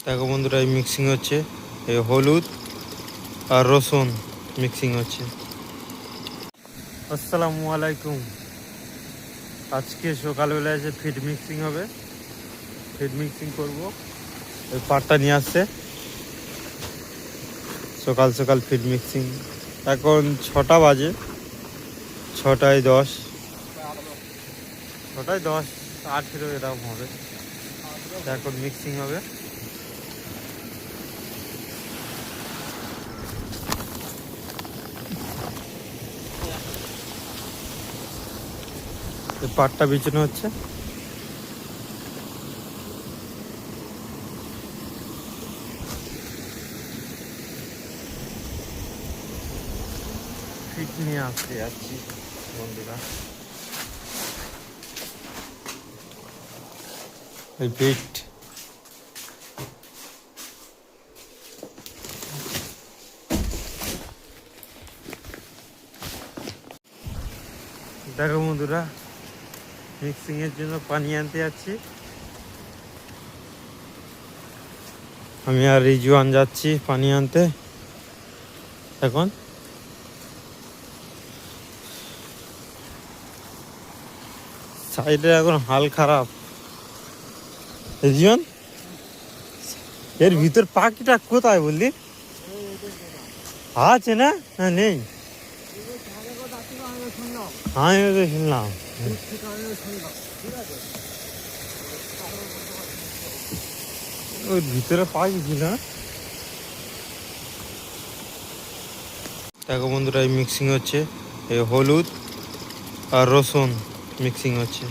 দেখো বন্ধুরা, এই মিক্সিং হচ্ছে, এই হলুদ আর রসুন মিক্সিং হচ্ছে। আসসালামু আলাইকুম। আজকে সকালবেলা এসে ফিড মিক্সিং হবে, ফিড মিক্সিং করব। ওই পাটটা নিয়ে আসছে সকাল সকাল ফিড মিক্সিং। এখন 6টা বাজে, 6টায় 10, 6টায় 10, 8 এরকম হবে। এখন মিক্সিং হবে। পাটটা বিছানো হচ্ছে। ফিট নিয়ে আসতে যাচ্ছি বন্ধুরা। এই ফিট দেখো বন্ধুরা, মিক্সিং এর জন্য পানি আনতে যাচ্ছি। আমি আর রিজওয়ান যাচ্ছি পানি আনতে। এখন সাইডে এখন হাল খারাপ। রিজওয়ান, এর ভিতর পাখিটা কোথায় বললি? আছে না? না নেই, আমি তো শুনলাম। ওর ভিতরে পাখি ছিল না। দেখো বন্ধুরা, এই মিক্সিং হচ্ছে, এই হলুদ আর রসুন মিক্সিং হচ্ছে।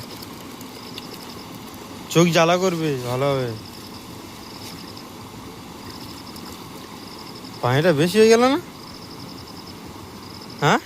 চোখ জ্বালা করবে, ভালো হবে। পানিটা বেশি হয়ে গেল না? হ্যাঁ।